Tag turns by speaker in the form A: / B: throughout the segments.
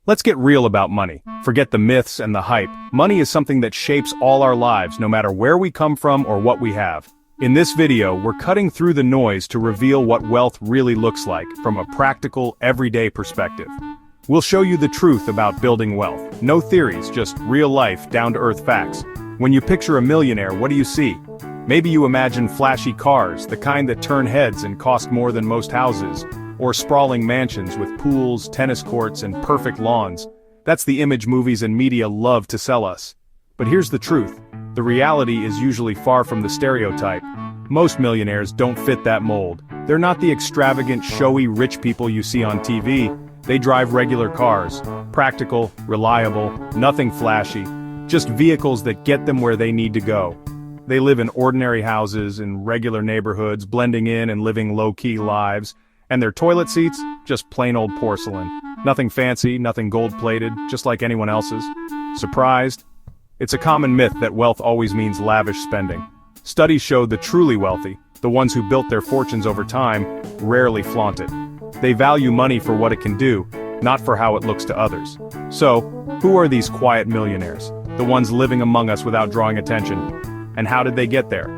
A: Let's get real about money. Forget the myths and the hype. Money is something that shapes all our lives, no matter where we come from or what we have. In this video, we're cutting through the noise to reveal what wealth really looks like, from a practical, everyday perspective. We'll show you the truth about building wealth. No theories, just real-life, down-to-earth facts. When you picture a millionaire, what do you see? Maybe you imagine flashy cars, the kind that turn heads and cost more than most houses, or sprawling mansions with pools, tennis courts, and perfect lawns. That's the image movies and media love to sell us. But here's the truth. The reality is usually far from the stereotype. Most millionaires don't fit that mold. They're not the extravagant, showy rich people you see on TV. They drive regular cars. Practical, reliable, nothing flashy. Just vehicles that get them where they need to go. They live in ordinary houses, in regular neighborhoods, blending in and living low-key lives. And their toilet seats? Just plain old porcelain. Nothing fancy, nothing gold-plated, just like anyone else's. Surprised? It's a common myth that wealth always means lavish spending. Studies show the truly wealthy, the ones who built their fortunes over time, rarely flaunt it. They value money for what it can do, not for how it looks to others. So, who are these quiet millionaires? The ones living among us without drawing attention. And how did they get there?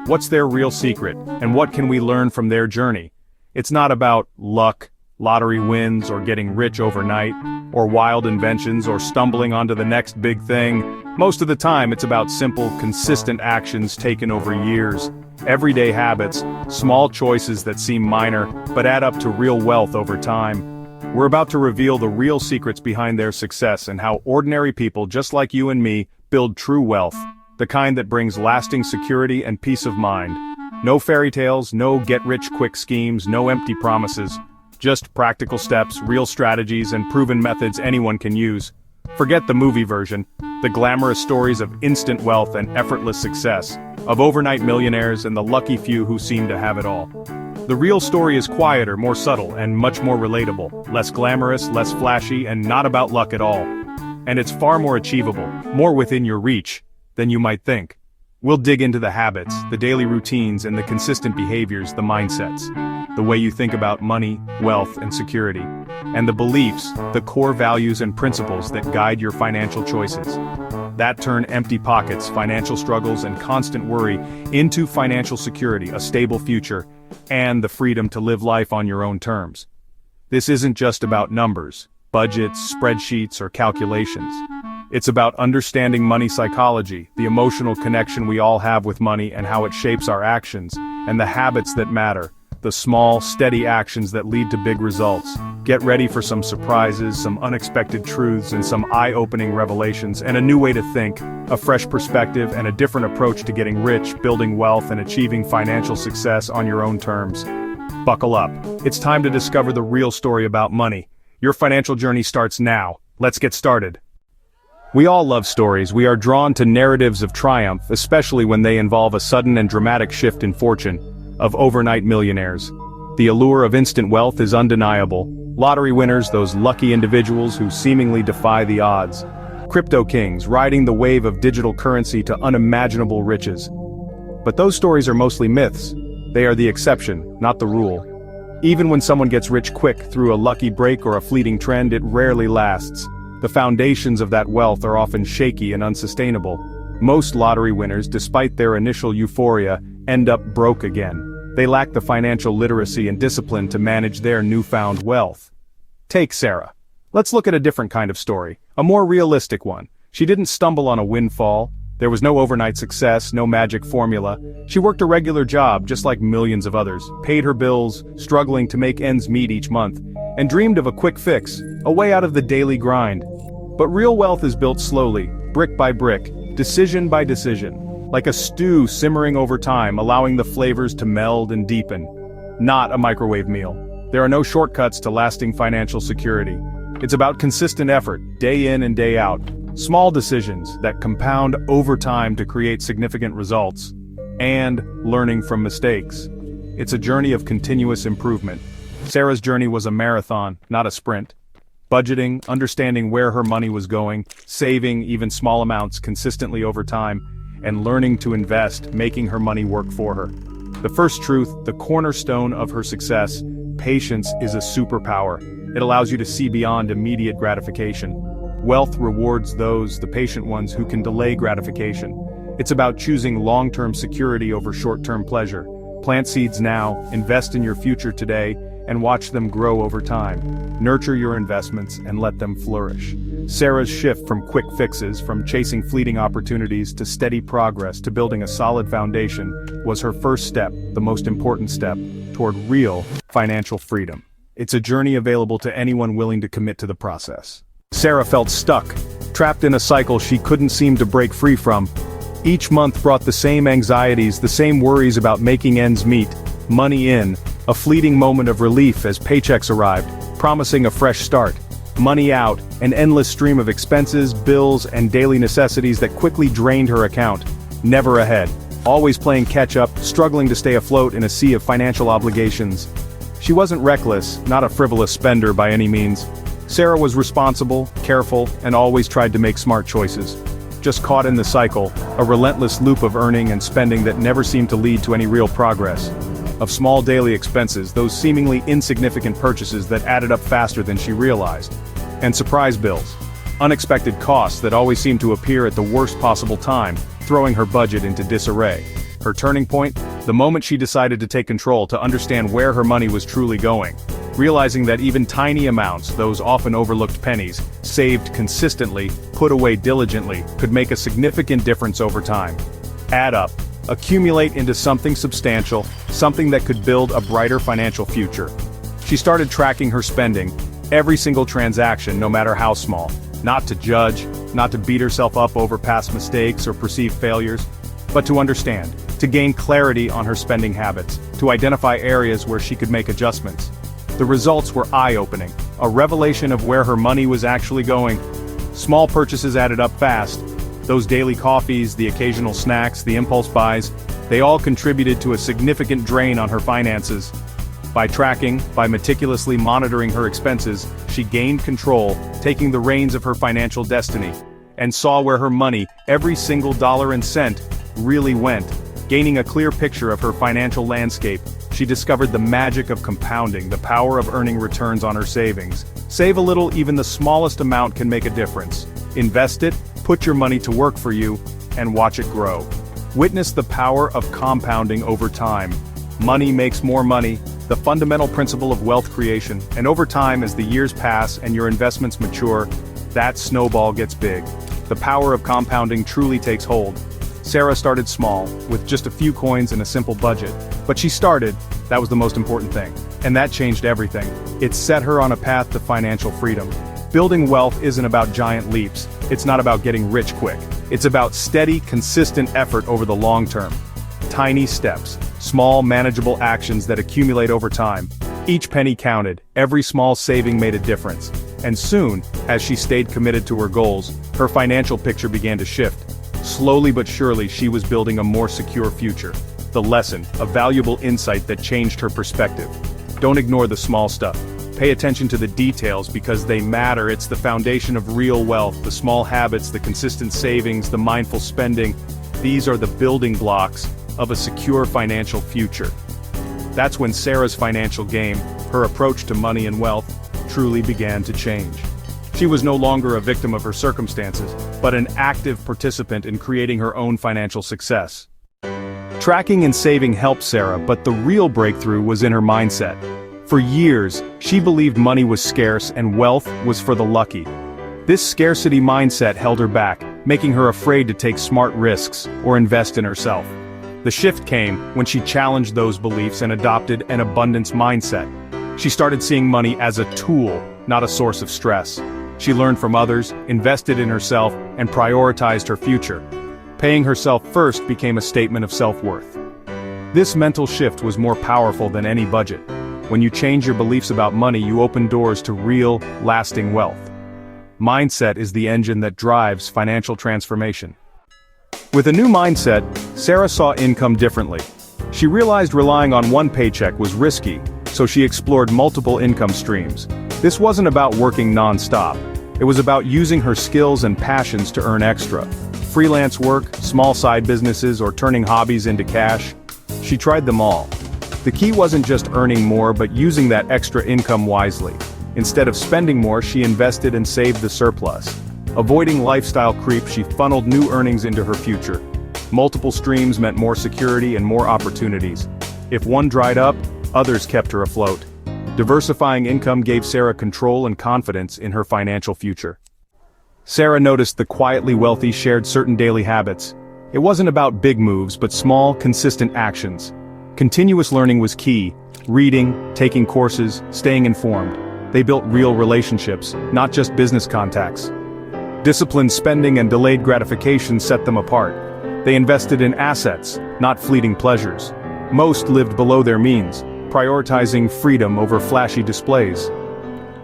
A: What's their real secret, and what can we learn from their journey? It's not about luck, lottery wins, or getting rich overnight, or wild inventions, or stumbling onto the next big thing. Most of the time, it's about simple, consistent actions taken over years. Everyday habits, small choices that seem minor, but add up to real wealth over time. We're about to reveal the real secrets behind their success and how ordinary people just like you and me build true wealth, the kind that brings lasting security and peace of mind. No fairy tales, no get-rich-quick schemes, no empty promises. Just practical steps, real strategies, and proven methods anyone can use. Forget the movie version, the glamorous stories of instant wealth and effortless success, of overnight millionaires and the lucky few who seem to have it all. The real story is quieter, more subtle, and much more relatable, less glamorous, less flashy, and not about luck at all. And it's far more achievable, more within your reach, than you might think. We'll dig into the habits, the daily routines, and the consistent behaviors, the mindsets, the way you think about money, wealth, and security, and the beliefs, the core values and principles that guide your financial choices. That turn empty pockets, financial struggles, and constant worry into financial security, a stable future, and the freedom to live life on your own terms. This isn't just about numbers, budgets, spreadsheets, or calculations. It's about understanding money psychology, the emotional connection we all have with money and how it shapes our actions, and the habits that matter, the small, steady actions that lead to big results. Get ready for some surprises, some unexpected truths, and some eye-opening revelations, and a new way to think, a fresh perspective, and a different approach to getting rich, building wealth, and achieving financial success on your own terms. Buckle up. It's time to discover the real story about money. Your financial journey starts now. Let's get started. We all love stories. We are drawn to narratives of triumph, especially when they involve a sudden and dramatic shift in fortune, of overnight millionaires. The allure of instant wealth is undeniable. Lottery winners, those lucky individuals who seemingly defy the odds. Crypto kings, riding the wave of digital currency to unimaginable riches. But those stories are mostly myths. They are the exception, not the rule. Even when someone gets rich quick through a lucky break or a fleeting trend, it rarely lasts. The foundations of that wealth are often shaky and unsustainable. Most lottery winners, despite their initial euphoria, end up broke again. They lack the financial literacy and discipline to manage their newfound wealth. Take Sarah. Let's look at a different kind of story, a more realistic one. She didn't stumble on a windfall. There was no overnight success, no magic formula. She worked a regular job just like millions of others, paid her bills, struggling to make ends meet each month, and dreamed of a quick fix, a way out of the daily grind. But real wealth is built slowly, brick by brick, decision by decision, like a stew simmering over time, allowing the flavors to meld and deepen. Not a microwave meal. There are no shortcuts to lasting financial security. It's about consistent effort, day in and day out. Small decisions that compound over time to create significant results. And learning from mistakes. It's a journey of continuous improvement. Sarah's journey was a marathon, not a sprint. Budgeting, understanding where her money was going, saving even small amounts consistently over time, and learning to invest, making her money work for her. The first truth, the cornerstone of her success, patience is a superpower. It allows you to see beyond immediate gratification. Wealth rewards those, the patient ones, who can delay gratification. It's about choosing long-term security over short-term pleasure. Plant seeds now, invest in your future today, and watch them grow over time. Nurture your investments and let them flourish. Sarah's shift from quick fixes, from chasing fleeting opportunities to steady progress to building a solid foundation, was her first step, the most important step, toward real financial freedom. It's a journey available to anyone willing to commit to the process. Sarah felt stuck, trapped in a cycle she couldn't seem to break free from. Each month brought the same anxieties, the same worries about making ends meet, money in, a fleeting moment of relief as paychecks arrived, promising a fresh start. Money out, an endless stream of expenses, bills, and daily necessities that quickly drained her account. Never ahead, always playing catch-up, struggling to stay afloat in a sea of financial obligations. She wasn't reckless, not a frivolous spender by any means. Sarah was responsible, careful, and always tried to make smart choices. Just caught in the cycle, a relentless loop of earning and spending that never seemed to lead to any real progress. Of small daily expenses, those seemingly insignificant purchases that added up faster than she realized. And surprise bills. Unexpected costs that always seemed to appear at the worst possible time, throwing her budget into disarray. Her turning point? The moment she decided to take control, to understand where her money was truly going. Realizing that even tiny amounts, those often overlooked pennies, saved consistently, put away diligently, could make a significant difference over time. Add up. Accumulate into something substantial, something that could build a brighter financial future. She started tracking her spending, every single transaction, no matter how small. Not to judge, not to beat herself up over past mistakes or perceived failures, but to understand, to gain clarity on her spending habits, to identify areas where she could make adjustments. The results were eye-opening, a revelation of where her money was actually going. Small purchases added up fast. Those daily coffees, the occasional snacks, the impulse buys, they all contributed to a significant drain on her finances. By tracking, by meticulously monitoring her expenses, she gained control, taking the reins of her financial destiny, and saw where her money, every single dollar and cent, really went. Gaining a clear picture of her financial landscape, she discovered the magic of compounding, the power of earning returns on her savings. Save a little, even the smallest amount can make a difference. Invest it, put your money to work for you, and watch it grow. Witness the power of compounding over time. Money makes more money, the fundamental principle of wealth creation, and over time, as the years pass and your investments mature, that snowball gets big. The power of compounding truly takes hold. Sarah started small, with just a few coins and a simple budget. But she started, that was the most important thing. And that changed everything. It set her on a path to financial freedom. Building wealth isn't about giant leaps. It's not about getting rich quick. It's about steady, consistent effort over the long term. Tiny steps, small, manageable actions that accumulate over time. Each penny counted, every small saving made a difference. And soon, as she stayed committed to her goals, her financial picture began to shift. Slowly but surely, she was building a more secure future. The lesson, a valuable insight that changed her perspective. Don't ignore the small stuff. Pay attention to the details because they matter. It's the foundation of real wealth, the small habits, the consistent savings, the mindful spending. These are the building blocks of a secure financial future. That's when Sarah's financial game, her approach to money and wealth, truly began to change. She was no longer a victim of her circumstances, but an active participant in creating her own financial success. Tracking and saving helped Sarah, but the real breakthrough was in her mindset. For years, she believed money was scarce and wealth was for the lucky. This scarcity mindset held her back, making her afraid to take smart risks or invest in herself. The shift came when she challenged those beliefs and adopted an abundance mindset. She started seeing money as a tool, not a source of stress. She learned from others, invested in herself, and prioritized her future. Paying herself first became a statement of self-worth. This mental shift was more powerful than any budget. When you change your beliefs about money, you open doors to real, lasting wealth. Mindset is the engine that drives financial transformation. With a new mindset, Sarah saw income differently. She realized relying on one paycheck was risky, so she explored multiple income streams. This wasn't about working non-stop. It was about using her skills and passions to earn extra. Freelance work, small side businesses, or turning hobbies into cash. She tried them all. The key wasn't just earning more but using that extra income wisely. Instead of spending more, she invested and saved the surplus. Avoiding lifestyle creep, she funneled new earnings into her future. Multiple streams meant more security and more opportunities. If one dried up, others kept her afloat. Diversifying income gave Sarah control and confidence in her financial future. Sarah noticed the quietly wealthy shared certain daily habits. It wasn't about big moves, but small, consistent actions. Continuous learning was key. Reading, taking courses, staying informed. They built real relationships, not just business contacts. Disciplined spending and delayed gratification set them apart. They invested in assets, not fleeting pleasures. Most lived below their means, prioritizing freedom over flashy displays.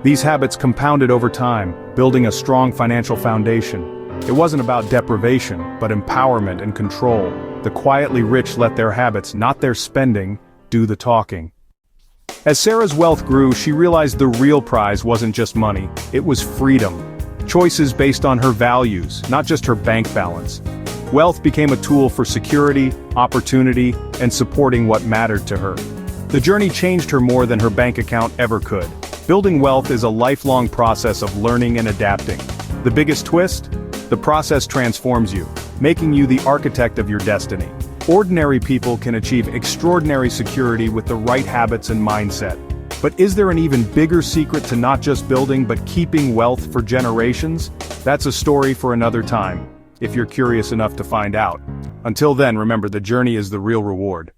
A: These habits compounded over time, building a strong financial foundation. It wasn't about deprivation, but empowerment and control. The quietly rich let their habits, not their spending, do the talking. As Sarah's wealth grew, she realized the real prize wasn't just money, it was freedom. Choices based on her values, not just her bank balance. Wealth became a tool for security, opportunity, and supporting what mattered to her. The journey changed her more than her bank account ever could. Building wealth is a lifelong process of learning and adapting. The biggest twist? The process transforms you, making you the architect of your destiny. Ordinary people can achieve extraordinary security with the right habits and mindset. But is there an even bigger secret to not just building but keeping wealth for generations? That's a story for another time, if you're curious enough to find out. Until then, remember, the journey is the real reward.